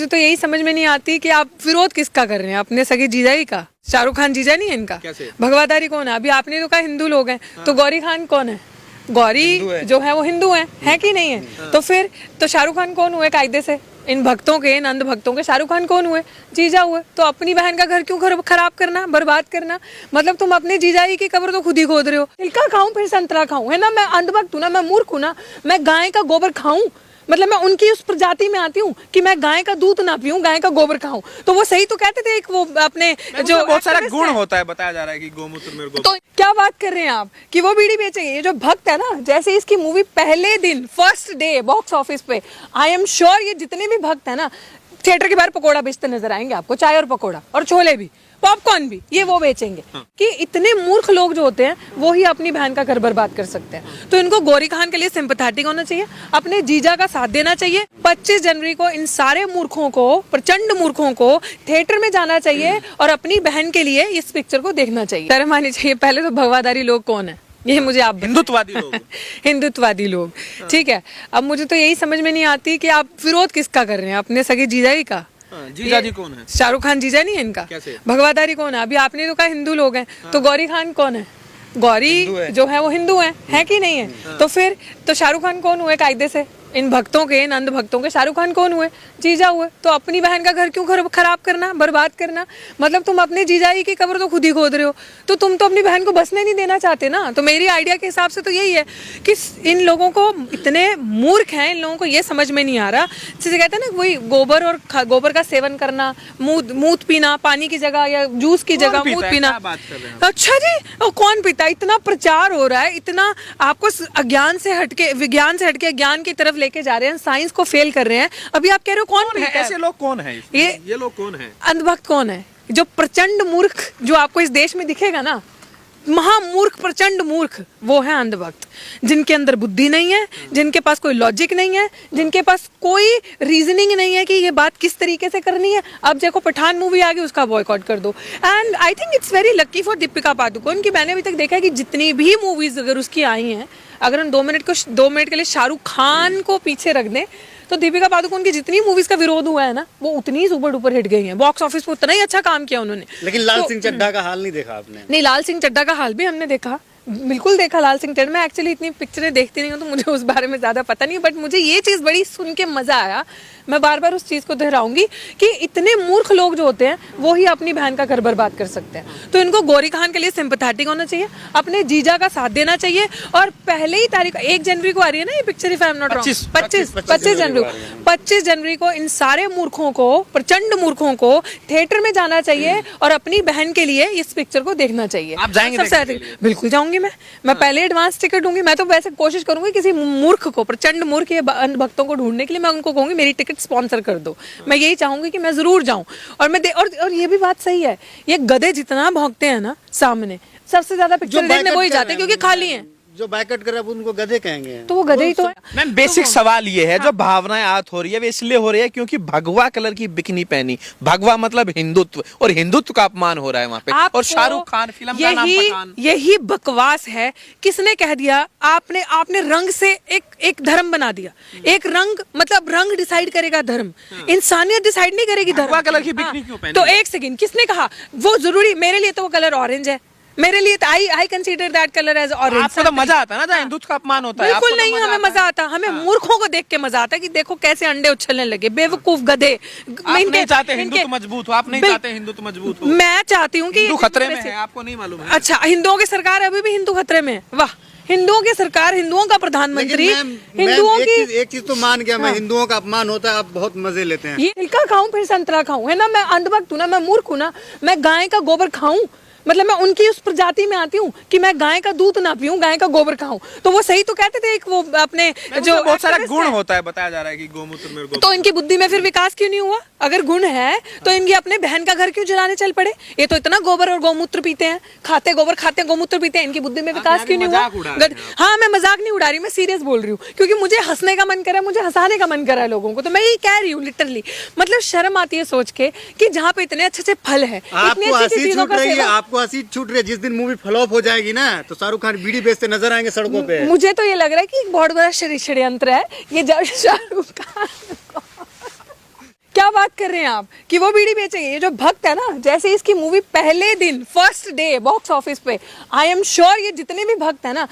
मुझे तो यही समझ में नहीं आती कि आप विरोध किसका कर रहे हैं, अपने सगे जीजाई का। शाहरुख खान जीजा नहीं है इनका? कैसे? भगवादारी कौन है? अभी आपने तो कहा हिंदू लोग हैं, तो गौरी खान कौन है? गौरी जो है वो हिंदू है कि नहीं है? तो फिर तो शाहरुख खान कौन हुए कायदे से? इन भक्तों के, इन अंध भक्तों के शाहरुख खान कौन हुए? जीजा हुए। तो अपनी बहन का घर क्यों खराब करना, बर्बाद करना? मतलब तुम अपने जीजाई की कब्र तो खुद ही खोद रहे हो। तिलका खाऊं फिर संतरा खाऊं, है ना? मैं अंध भक्त हूं ना, मैं मूर्ख हूं ना, मैं गाय का गोबर खाऊं? मतलब मैं उनकी उस प्रजाति में आती हूँ कि मैं गाय का दूध ना पीऊं, गाय का गोबर खाऊं। तो वो सही तो कहते थे, एक वो अपने जो बहुत सारा गुण होता है, बताया जा रहा है कि गोमूत्र में गोबर। तो क्या बात कर रहे हैं आप कि वो बीड़ी बेचेंगे? ये जो भक्त है ना, जैसे इसकी मूवी पहले दिन फर्स्ट डे बॉक्स ऑफिस पे, आई एम श्योर ये जितने भी भक्त है ना, थिएटर के बाहर पकोड़ा बेचते नजर आएंगे आपको, चाय और पकोड़ा और छोले भी, पॉपकॉर्न भी, ये वो बेचेंगे। कि इतने मूर्ख लोग जो होते हैं वो ही अपनी बहन का घर बर्बाद कर सकते हैं। तो इनको गौरी खान के लिए सिंपैथेटिक होना चाहिए, अपने जीजा का साथ देना चाहिए। 25 जनवरी को इन सारे मूर्खों को, प्रचंड मूर्खों को थिएटर में जाना चाहिए और अपनी बहन के लिए इस पिक्चर को देखना चाहिए। शर्म आनी चाहिए। पहले तो भगवादारी लोग कौन है ये मुझे आप हिंदुत्ववादी लोग। हिंदुत्ववादी लोग, ठीक है। अब मुझे तो यही समझ में नहीं आती कि आप विरोध किसका कर रहे हैं, अपने सगे जीजाई का। जीजा जी कौन है? शाहरुख खान जीजा नहीं है इनका? कैसे? भगवादारी कौन है? अभी आपने तो कहा हिंदू लोग हैं, तो गौरी खान कौन है? गौरी जो है वो हिंदू है कि नहीं है? तो फिर तो शाहरुख खान कौन हुए कायदे से? इन भक्तों के, इन अंध भक्तों के शाहरुख खान कौन हुए? जीजा हुए। तो अपनी बहन का घर क्यों खराब करना, बर्बाद करना? मतलब तुम अपने जीजाई की कब्र तो खुद ही खोद रहे हो। तो तुम तो अपनी बहन को बसने नहीं देना चाहते ना। तो मेरी आइडिया के हिसाब से तो यही है कि इन लोगों को, इतने मूर्ख हैं, इन लोगों को ये समझ में नहीं आ रहा। जैसे कहते हैं ना, वही गोबर और गोबर का सेवन करना, मूत पीना पानी की जगह या जूस की जगह मूत पीना। अच्छा जी, कौन पीता? इतना प्रचार हो रहा है, इतना आपको अज्ञान से हटके, विज्ञान से हटके ज्ञान की तरफ लेके जा रहे हैं, साइंस को फेल कर रहे हैं। अभी आप कह रहे हो कौन पीता है? ऐसे लोग कौन है? ये लोग कौन है? अंधभक्त कौन है? जो प्रचंड मूर्ख जो आपको इस देश में दिखेगा ना, महामूर्ख, प्रचंड मूर्ख, वो है अंधभक्त। जिनके अंदर बुद्धि नहीं है, जिनके पास कोई लॉजिक नहीं है, जिनके पास कोई रीजनिंग नहीं है कि ये बात किस तरीके से करनी है। अब देखो पठान मूवी आ गई, उसका बॉयकॉट कर दो। And I think it's very lucky for Deepika Padukone कि मैंने अभी तक देखा है कि जितनी भी मूवीज अगर उसकी आई हैं, अगर हम 2 मिनट के लिए शाहरुख खान को पीछे रख दें, तो दीपिका पादुकोण की जितनी मूवीज का विरोध हुआ है ना, वो उतनी ही सुपर डुपर हिट गई हैं। बॉक्स ऑफिस पे उतना ही अच्छा काम किया उन्होंने। लेकिन लाल सिंह चड्ढा का हाल नहीं देखा आपने? नहीं, लाल सिंह चड्ढा का हाल भी हमने देखा, बिल्कुल देखा लाल सिंह चड्ढा। मैं एक्चुअली इतनी पिक्चरें देखती नहीं हूँ, तो मुझे उस बारे में ज्यादा पता नहीं, बट मुझे ये चीज बड़ी सुन के मजा आया। मैं बार बार उस चीज को दोहराऊंगी कि इतने मूर्ख लोग जो होते हैं वो ही अपनी बहन का घर बर्बाद कर सकते हैं। तो इनको गौरी खान के लिए सिंपैथेटिक होना चाहिए, अपने जीजा का साथ देना चाहिए। और पहले ही तारीख 1 जनवरी को आ रही है ना ये picture, if I am not wrong, 25 जनवरी को इन सारे मूर्खों को, प्रचंड मूर्खों को थिएटर में जाना चाहिए और अपनी बहन के लिए इस पिक्चर को देखना चाहिए। आप जाएंगे? बिल्कुल जाऊंगी। मैं पहले एडवांस टिकट दूंगी। मैं तो वैसे कोशिश करूंगी किसी मूर्ख को, प्रचंड मूर्ख ये भक्तों को ढूंढने के लिए मैं उनको कहूंगी मेरी टिकट स्पॉन्सर कर दो। मैं यही चाहूंगी कि मैं जरूर जाऊं। और ये भी बात सही है, ये गधे जितना भौंकते हैं ना सामने, सबसे ज्यादा पिक्चर देखने वही जाते हैं क्योंकि खाली हैं। जो बाइकआउट कर रहे हैं उनको गधे कहेंगे, तो वो गधे ही तो है। मैम बेसिक सवाल ये है, जो भावनाएं आहत हो रही है वो इसलिए हो रही है क्योंकि भगवा कलर की बिकनी पहनी, भगवा मतलब हिंदुत्व, और हिंदुत्व का अपमान हो रहा है वहाँ पे। और शाहरुख खान फिल्म का नाम पठान। यही बकवास है। किसने कह दिया? आपने रंग से एक धर्म बना दिया। एक रंग, मतलब रंग डिसाइड करेगा धर्म, इंसानियत डिसाइड नहीं करेगी धर्म। भगवा कलर की बिकनी क्यों पहनी? तो एक सेकंड, किसने कहा वो जरूरी? मेरे लिए तो वो कलर ऑरेंज है, मेरे लिए तो I consider that colour as orange. आपको तो मजा आता है ना जहाँ हिंदुत्व का अपमान होता है? बिल्कुल नहीं, हमें मजा आता, हमें मूर्खों को देख के मजा आता है कि देखो कैसे अंडे उछलने लगे, बेवकूफ गधे। आप नहीं चाहते हिंदुत्व मजबूत हो, आप नहीं चाहते हिंदुत्व मजबूत हो। मैं चाहती हूँ कि हिंदू खतरे में है, आपको नहीं मालूम है? अच्छा, हिंदुओं की सरकार अभी भी हिंदू खतरे में? वाह, हिंदुओं की सरकार, हिंदुओं का प्रधानमंत्री, हिंदुओं की एक चीज तो मान गया मैं, हिंदुओं का अपमान होता है, आप बहुत मजे लेते हैं। ये तिलका खाऊं फिर संतरा खाऊं, है ना? मैं अंधभक्त हूं ना, मैं मूर्ख हूं ना, मैं गाय का गोबर खाऊं? मतलब मैं उनकी उस प्रजाति में आती हूँ कि मैं गाय का दूध ना पीऊं, गाय का गोबर खाऊं। तो वो सही तो कहते थे, एक वो अपने जो बहुत सारा गुण होता है, बताया जा रहा है कि गोमूत्र में गोबर। तो इनकी बुद्धि में फिर विकास क्यों नहीं हुआ? अगर गुण है तो इनकी अपने बहन का घर क्यों जलाने चल पड़े? ये तो इतना गोबर और गोमूत्र पीते हैं, खाते गोबर, खाते गोमूत्र पीते हैं, इनकी बुद्धि में विकास क्यों नहीं हुआ? हाँ, मैं मजाक नहीं उड़ा रही, मैं सीरियस बोल रही हूँ, क्योंकि मुझे हंसने का मन कर रहा है, मुझे हंसाने का मन कर रहा है लोगों को। तो मैं यही कह रही हूँ लिटरली, मतलब शर्म आती है सोच के कि जहाँ पे इतने अच्छे अच्छे फल है, इतनी अच्छी चीजों का सेवन। आपको हंसी छूट रही है, जिस दिन मूवी फ्लॉप हो जाएगी ना तो शाहरुख खान बीड़ी बेचते नजर आएंगे सड़कों पे। मुझे तो ये लग रहा है कि एक बहुत बड़ा षड्यंत्र है ये, जब शाहरुख खान क्या बात कर रहे हैं आप कि वो बीड़ी बेचेंगे? ये जो भक्त है ना, जैसे इसकी मूवी पहले दिन फर्स्ट डे बॉक्स ऑफिस पे, आई एम श्योर ये जितने भी भक्त है ना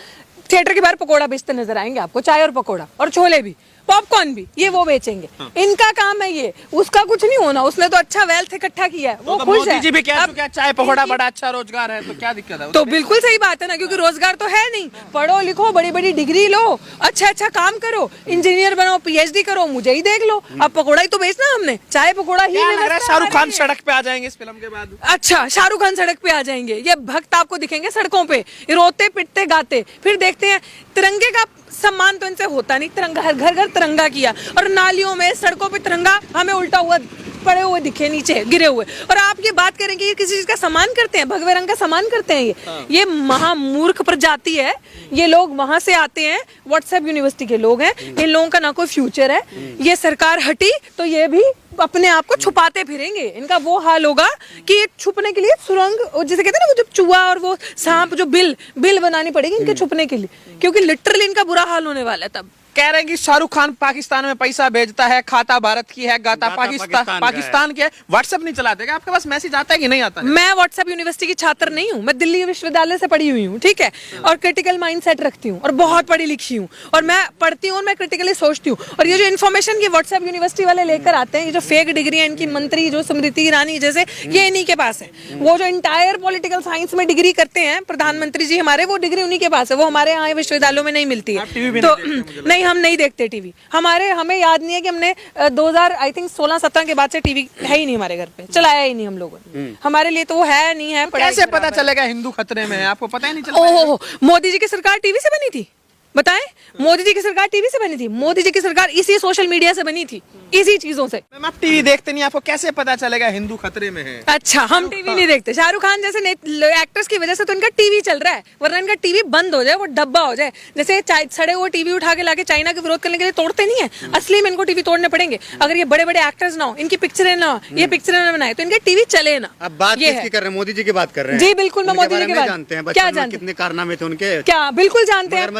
थिएटर के बाहर पकोड़ा बेचते नजर आएंगे आपको, चाय और पकोड़ा और छोले भी, पॉपकॉर्न भी, ये वो बेचेंगे। इनका काम है ये, उसका कुछ नहीं होना, उसने तो अच्छा वेल्थ इकट्ठा किया है, वो तो खुश मोदी है। जी भी कह अब चुके हैं चाय पकौड़ा बड़ा अच्छा रोजगार है, तो क्या दिक्कत है? तो बिल्कुल सही बात है ना, क्योंकि रोजगार तो है नहीं। पढ़ो लिखो, बड़ी बड़ी डिग्री लो, अच्छा अच्छा काम करो, इंजीनियर बनो, पीएचडी करो, मुझे ही देख लो। अब पकोड़ा ही तो बेचना हमने, चाय पकोड़ा ही। क्या लग रहा है शाहरुख खान सड़क पे आ जाएंगे इस फिल्म के बाद? अच्छा, शाहरुख खान सड़क पे आ जाएंगे, ये भक्त आपको दिखेंगे सड़कों पे रोते पिटते गाते। फिर देखते हैं, तिरंगे का सम्मान तो इनसे होता नहीं, तिरंगा हर घर घर तिरंगा किया, और नालियों में सड़कों पे तिरंगा हमें उल्टा हुआ पड़े हुए दिखे, नीचे गिरे हुए। और आप ये बात करेंगे ये किसी चीज का सम्मान करते हैं? भगवे रंग का सम्मान करते हैं ये महामूर्ख प्रजाति है। ये लोग वहां से आते हैं, व्हाट्सएप यूनिवर्सिटी के लोग हैं, इन लोगों का ना कोई फ्यूचर है। ये सरकार हटी तो ये भी अपने आप को छुपाते फिरेंगे। इनका वो हाल होगा कि ये छुपने के लिए सुरंग, जिसे कहते हैं ना, वो जब चूहा और वो सांप जो बिल बनानी पड़ेगी इनके छुपने के लिए, क्योंकि लिटरली इनका बुरा हाल होने वाला है। तब कह रहे हैं कि शाहरुख खान पाकिस्तान में पैसा भेजता है, खाता भारत की है, गाता पाकिस्तान की है। व्हाट्सएप नहीं चलाते क्या? आपके पास मैसेज आता है कि नहीं आता है? मैं व्हाट्सएप यूनिवर्सिटी की छात्र नहीं हूँ, मैं दिल्ली विश्वविद्यालय से पढ़ी हुई हूँ, ठीक है, और क्रिटिकल माइंडसेट रखती हूँ और बहुत पढ़ी लिखी हूँ, और मैं पढ़ती हूँ और मैं क्रिटिकली सोचती हूँ। और ये जो इन्फॉर्मेशन ये व्हाट्सएप यूनिवर्सिटी वाले लेकर आते हैं, ये जो फेक डिग्री है इनकी, मंत्री जो स्मृति ईरानी जैसे, ये इन्हीं के पास है। वो जो इंटायर पॉलिटिकल साइंस में डिग्री करते हैं प्रधानमंत्री जी हमारे, वो डिग्री उन्हीं के पास है, वो हमारे यहाँ विश्वविद्यालयों में नहीं मिलती है। तो नहीं, हम नहीं देखते टीवी। हमें याद नहीं है कि हमने 2000 आई थिंक 16-17 के बाद से टीवी है ही नहीं हमारे घर पे, चलाया ही नहीं हम लोगों ने। हमारे लिए तो वो है नहीं है। कैसे पता चलेगा हिंदू खतरे में है? आपको पता ही नहीं चला? ओहो, मोदी जी की सरकार टीवी से बनी थी, बताएं? मोदी जी की सरकार टीवी से बनी थी, मोदी जी की सरकार इसी सोशल मीडिया से बनी थी, इसी चीजों से। मैम आप टीवी देखते नहीं, आपको कैसे पता चलेगा हिंदू खतरे में है? अच्छा, हम टीवी नहीं देखते। शाहरुख खान जैसे एक्टर्स की वजह से तो इनका टीवी चल रहा है, वरना इनका टीवी बंद हो जाए, वो डब्बा हो जाए। जैसे सड़े हुए टीवी उठा के लाके चाइना के विरोध करने के लिए तोड़ते नहीं है, असली में इनको टीवी तोड़ने पड़ेंगे। अगर ये बड़े बड़े एक्टर्स ना हो, इनकी पिक्चरें ना हो, ये पिक्चरें ना बनाए, तो इनके टीवी चले ना। अब बात किसकी कर रहे हैं? मोदी जी की बात कर रहे हैं। जी बिल्कुल, मैं मोदी जी की बात जानते हैं। क्या जानते? कितने कारनामे थे उनके, क्या बिल्कुल जानते हैं,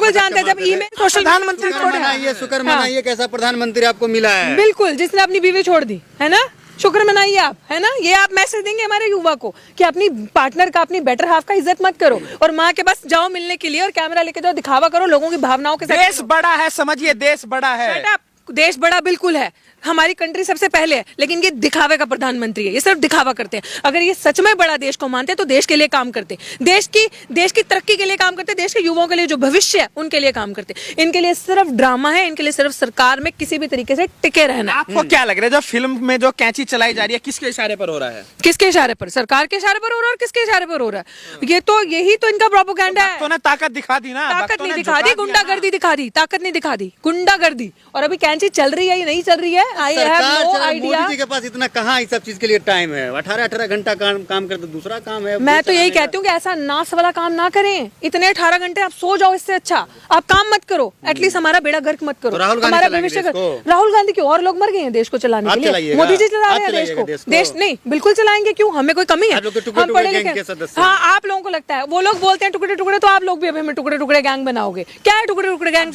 बिल्कुल जानते हैं। जब ईमेल सोशल प्रधानमंत्री मनाइए, शुक्र मनाइए, कैसा प्रधानमंत्री आपको मिला है। बिल्कुल, जिसने अपनी बीवी छोड़ दी है ना, शुक्र मनाइए आप, है ना। ये आप मैसेज देंगे हमारे युवा को कि अपनी पार्टनर का, अपनी बेटर हाफ का इज्जत मत करो, और माँ के पास जाओ मिलने के लिए और कैमरा लेके जाओ, दिखावा करो लोगों की भावनाओं के साथ। देश बड़ा है, समझिए देश बड़ा है। देश बड़ा बिल्कुल है, हमारी कंट्री सबसे पहले है, लेकिन ये दिखावे का प्रधानमंत्री है, ये सिर्फ दिखावा करते हैं। अगर ये सच में बड़ा देश को मानते तो देश के लिए काम करते, देश की तरक्की के लिए काम करते, देश के युवाओं के लिए जो भविष्य है उनके लिए काम करते। इनके लिए सिर्फ ड्रामा है, इनके लिए सिर्फ सरकार में किसी भी तरीके से टिके रहना है। आपको क्या लग रहा है, जो फिल्म में जो कैंची चलाई जा रही है, किसके इशारे पर हो रहा है? किसके इशारे पर? सरकार के इशारे पर हो रहा है, और किसके इशारे पर हो रहा है? ये तो यही तो इनका प्रोपेगेंडा है। तो ना ताकत दिखा दी ना, ताकत नहीं दिखा दी, गुंडागर्दी दिखा दी, ताकत नहीं दिखा दी, गुंडागर्दी। और अभी कैंची चल रही है या नहीं चल रही है, I have no idea. Modi ji के पास इतना कहाँ इस सब चीज के लिए टाइम है? 18-18 घंटा काम करते, दूसरा काम है। मैं तो यही कहती हूँ कि ऐसा नास वाला काम ना करें। इतने 18 घंटे आप सो जाओ, इससे अच्छा आप काम मत करो, एटलीस्ट हमारा बेड़ा गर्क मत करो, हमारा भविष्य। राहुल गांधी क्यों? और लोग मर गए हैं देश को चलाने के लिए, मोदी जी चला रहे हैं देश को। देश नहीं, बिल्कुल चलाएंगे, क्यों? हमें कोई कमी है? हम पढ़े लिखे। हाँ, आप लोगों को लगता है, वो लोग बोलते हैं टुकड़े टुकड़े, तो आप लोग भी अभी हमें टुकड़े टुकड़े गैंग बनाओगे। क्या है टुकड़े टुकड़े गैंग?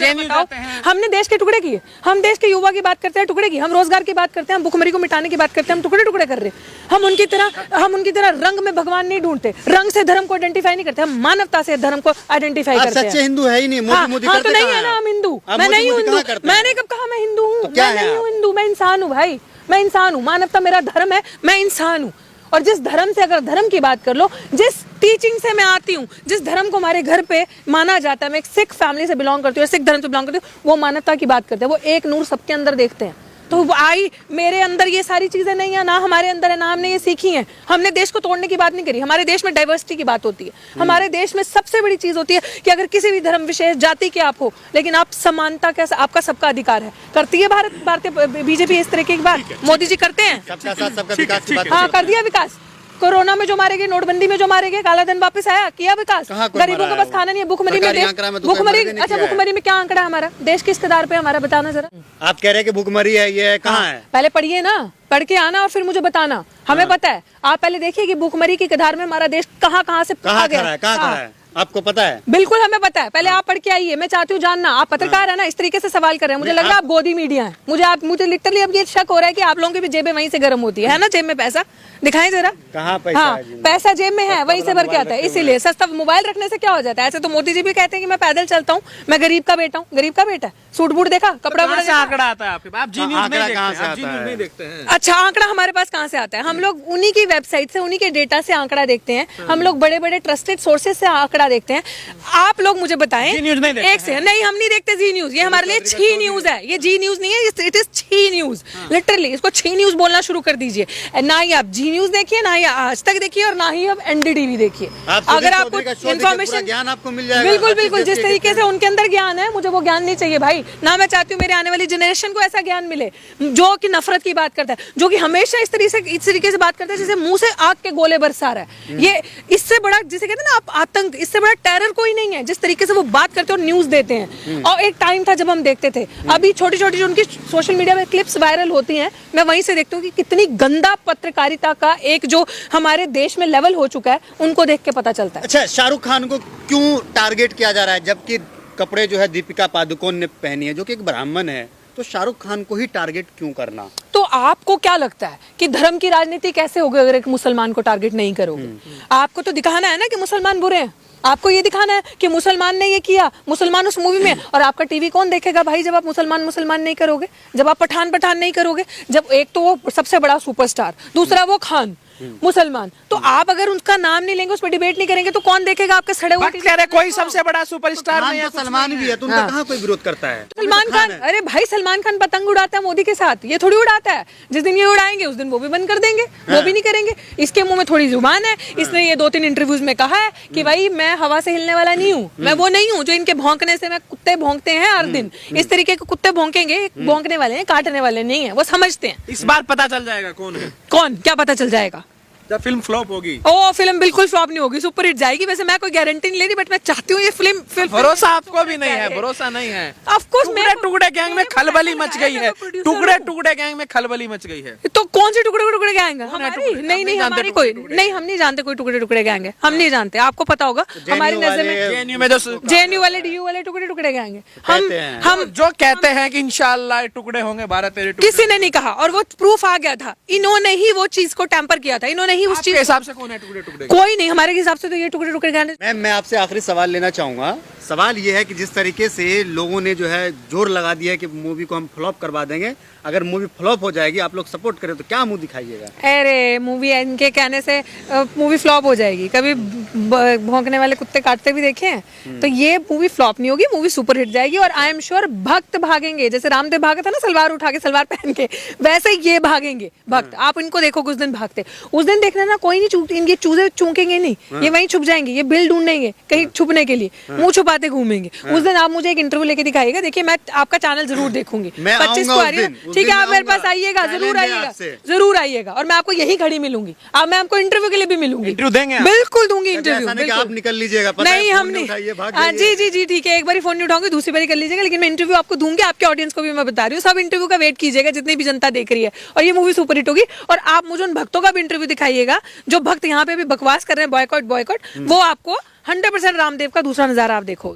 हमने देश के टुकड़े किए, हम देश के युवा की बात करते हैं टुकड़े की, हम रोजगार की बात करते हैं, हम भुखमरी को मिटाने की बात करते हैं, हम टुकड़े टुकड़े कर रहे हैं। हम उनकी तरह रंग में भगवान नहीं ढूंढते, रंग से धर्म को आइडेंटिफाई नहीं करते, हम मानवता से धर्म को आइडेंटिफाई करते हैं। सच्चे हिंदू है ही नहीं। मोदी हाँ, तो नहीं है ना हम हिंदू। मैं नहीं हूँ हिंदू, मैंने कब कहा मैं हिंदू हूँ? मैं नहीं हूँ हिंदू, मैं इंसान हूँ भाई, मैं इंसान हूँ। मानवता मेरा धर्म है, मैं इंसान हूँ। और जिस धर्म से, अगर धर्म की बात कर लो, जिस टीचिंग से मैं आती हूँ, जिस धर्म को हमारे घर पे माना जाता है, मैं एक सिख फैमिली से बिलोंग करती हूँ, सिख धर्म से बिलोंग करती हूँ, वो मानवता की बात करते हैं, वो एक नूर सबके अंदर देखते हैं। तो मेरे अंदर ये सारी चीजें नहीं है, ना हमारे अंदर है, ना हमने ये सीखी हैं। हमने देश को तोड़ने की बात नहीं करी। हमारे देश में डाइवर्सिटी की बात होती है। हमारे देश में सबसे बड़ी चीज होती है कि अगर किसी भी धर्म विशेष जाति के आप हो, लेकिन आप समानता का, आपका सबका अधिकार है। करती है भारतीय बीजेपी इस तरीके की बात? मोदी जी करते हैं? सबका साथ सबका विकास की बात। हाँ, कर दिया विकास। कोरोना में जो मारे गए, नोटबंदी में जो मारे गए, काला धन वापस आया, किया विकास। गरीबों को बस खाना नहीं है, भुखमरी में भुखमरी में क्या आंकड़ा है हमारा? देश किस कगार पे हमारा, बताना जरा। आप कह रहे हैं कि भुखमरी है, ये कहाँ है? पहले पढ़िए ना, पढ़ के आना और फिर मुझे बताना। हमें पता है, आप पहले देखिए कि भुखमरी की कगार में हमारा देश कहाँ से आ गया। आपको पता है? बिल्कुल हमें पता है, पहले आप पढ़ के आइए, मैं चाहती हूँ जानना। आप पत्रकार है ना, इस तरीके से सवाल कर रहे हैं, मुझे लग रहा है आप गोदी मीडिया है। मुझे लिटरली अब ये शक हो रहा है कि आप लोगों की भी जेबें वहीं से गर्म होती है ना? जेब में पैसा दिखाएं जरा। कहाँ पैसा हाँ, है जी? पैसा जेब में है, वहीं से भर के आता है। इसीलिए सस्ता मोबाइल रखने से क्या हो जाता है? ऐसे तो मोदी जी भी कहते हैं कि मैं पैदल चलता हूँ, मैं गरीब का बेटा हूँ। गरीब का बेटा, सूट बूट देखा, कपड़ा कहाँ से देखा? आंकड़ा आता है आपके पास? आप जी न्यूज़ आंकड़ा नहीं देखते कहाँ हैं, से आप जी आता न्यूज़ है? नहीं देखते हैं। अच्छा, आंकड़ा हमारे पास कहाँ से आता है? हम लोग उन्हीं की वेबसाइट से, उन्हीं के डेटा से आंकड़ा देखते हैं। हम लोग बड़े बड़े ट्रस्टेड सोर्सेज से आंकड़ा देखते हैं। आप लोग मुझे बताएं, जी न्यूज़ नहीं देखते एक से नहीं, हम नहीं देखते जी न्यूज। ये हमारे लिए छी न्यूज है, ये जी न्यूज नहीं है, इट इज छी न्यूज। लिटरली इसको छी न्यूज बोलना शुरू कर दीजिए। ना ही आप जी न्यूज देखिए, ना ही आज तक देखिए, और ना ही आप एनडीटीवी देखिए। अगर आपको इन्फॉर्मेशन, ज्ञान आपको मिल जाएगा। बिल्कुल बिल्कुल, जिस तरीके से उनके अंदर ज्ञान है, मुझे वो ज्ञान नहीं चाहिए भाई। ना मैं चाहती हूँ मेरे आने वाली जनरेशन को ऐसा ज्ञान मिले जो कि नफरत की बात करता है, जो कि हमेशा इस तरीके से बात करता है जैसे मुंह से आग के गोले बरसा रहा है। ये इससे बड़ा, जिसे कहते हैं ना आप, आतंक, इससे बड़ा टेरर कोई नहीं है। जिस तरीके से वो बात करते हैं और न्यूज देते हैं, और एक टाइम था जब हम देखते थे। अभी छोटी छोटी जो उनकी सोशल मीडिया में क्लिप्स वायरल होती हैं, मैं वहीं से देखती हूँ कि कितनी गंदा पत्रकारिता का एक जो हमारे देश में लेवल हो चुका है, उनको देख के पता चलता है। अच्छा, शाहरुख खान को क्यों टारगेट किया जा रहा है, जबकि कपड़े जो है दीपिका पादुकोण ने पहनी है, जो कि एक ब्राह्मण है? तो शाहरुख खान को ही टारगेट क्यों करना? तो आपको क्या लगता है कि धर्म की राजनीति कैसे होगी अगर एक मुसलमान को टारगेट नहीं करोगे? आपको तो दिखाना है ना कि मुसलमान बुरे हैं। आपको ये दिखाना है कि मुसलमान ने ये किया, मुसलमान उस मूवी में। और आपका टीवी कौन देखेगा भाई जब आप मुसलमान नहीं करोगे, जब आप पठान नहीं करोगे? जब एक तो वो सबसे बड़ा सुपरस्टार, दूसरा वो खान मुसलमान, तो आप अगर उनका नाम नहीं लेंगे, उस पर डिबेट नहीं करेंगे, तो कौन देखेगा आपके सड़े हुए? कह रहे कोई सबसे बड़ा सुपरस्टार नहीं है, सलमान भी है, तो उनका कहाँ कोई विरोध करता है? सलमान खान, अरे भाई सलमान खान पतंग उड़ाता है मोदी के साथ, ये थोड़ी उड़ाता है। जिस दिन ये उड़ाएंगे उस दिन वो भी बंद कर देंगे, वो भी नहीं करेंगे। इसके मुंह में थोड़ी जुबान है, इसने ये 2-3 इंटरव्यूज में कहा है कि भाई मैं हवा से हिलने वाला नहीं हूँ, मैं वो नहीं हूँ जो इनके भौंकने से, मैं कुत्ते भौंकते हैं हर दिन, इस तरीके के कुत्ते भौंकेंगे, भौंकने वाले हैं, काटने वाले नहीं है, वो समझते हैं। इस बार पता चल जाएगा कौन है। कौन, क्या पता चल जाएगा जब फिल्म फ्लॉप होगी? ओ, फिल्म बिल्कुल फ्लॉप नहीं होगी, सुपर हिट जाएगी। वैसे मैं कोई गारंटी नहीं ले रही, बट मैं चाहती हूँ ये फिल्म भरोसा आपको भी नहीं है? भरोसा नहीं है? Of course. टुकड़े गैंग में खलबली मच गई है, टुकड़े गैंग में खलबली मच गई है। तो कौन सी टुकड़े गैंग है हमारी? नहीं, हमारी कोई नहीं, हम नहीं जानते कोई टुकड़े गैंग है, हम नहीं जानते। आपको पता होगा हमारी नजर में जेएनयू में जो जेएनयू वाले, डीयू वाले टुकड़े गैंग है। हम जो कहते हैं कि इंशाल्लाह टुकड़े होंगे 12-13 टुकड़े, किसी ने नहीं कहा, और वो प्रूफ आ गया था। इन्होंने ही वो चीज को टेम्पर किया था, इन्होंने ही उस चीज के हिसाब से कौन है टुकड़े? कोई नहीं, हमारे हिसाब से तो ये टुकड़े गैंग है। मैं आपसे आखिरी सवाल लेना चाहूंगा। सवाल ये है कि जिस तरीके से लोगों ने जो है जोर लगा दिया है कि मूवी को हम फ्लॉप करवा देंगे, अगर मूवी फ्लॉप हो जाएगी, आप लोग सपोर्ट करें, तो क्या मुंह दिखाइएगा? अरे मूवी इनके कहने से मूवी फ्लॉप हो जाएगी? कभी भौंकने वाले कुत्ते काटते भी देखे हैं? तो ये मूवी फ्लॉप नहीं होगी, मूवी सुपर हिट जाएगी। और आई एम श्योर भक्त भागेंगे, जैसे रामदेव भागा था ना सलवार उठा के, सलवार पहन के, वैसे ये भागेंगे भक्त। आप इनको देखो उस दिन भागते, उस दिन देखना ना, कोई नहीं इनके चूजे चूकेंगे नहीं, ये वहीं छुप जाएंगे, ये बिल ढूंढेंगे कहीं छुपने के लिए, मुंह छुपाते घूमेंगे। उस दिन आप मुझे एक इंटरव्यू लेके दिखाइएगा, देखिए मैं आपका चैनल जरूर देखूंगी। 25 को आ रही है, ठीक है? आप मेरे पास आइएगा, जरूर आइएगा, और मैं आपको यही खड़ी मिलूंगी। अब मैं आपको इंटरव्यू के लिए भी मिलूंगी, इंटरव्यू देंगे? बिल्कुल दूंगी इंटरव्यू। आप निकल लीजिएगा, नहीं, हम नहीं। जी ठीक है, एक बार फोन नहीं उठाऊंगी, दूसरी बार कर लीजिएगा, लेकिन मैं इंटरव्यू आपको दूंगी। आपके ऑडियंस को भी मैं बता रही हूँ, सब इंटरव्यू का वेट कीजिएगा, जितनी भी जनता देख रही है, और ये मूवी सुपर हिट होगी। और आप मुझे उन भक्तों का भी इंटरव्यू दिखाइएगा जो भक्त यहाँ पे भी बकवास कर रहे हैं, बॉयकॉट, वो आपको 100% रामदेव का दूसरा नजारा आप देखोगे।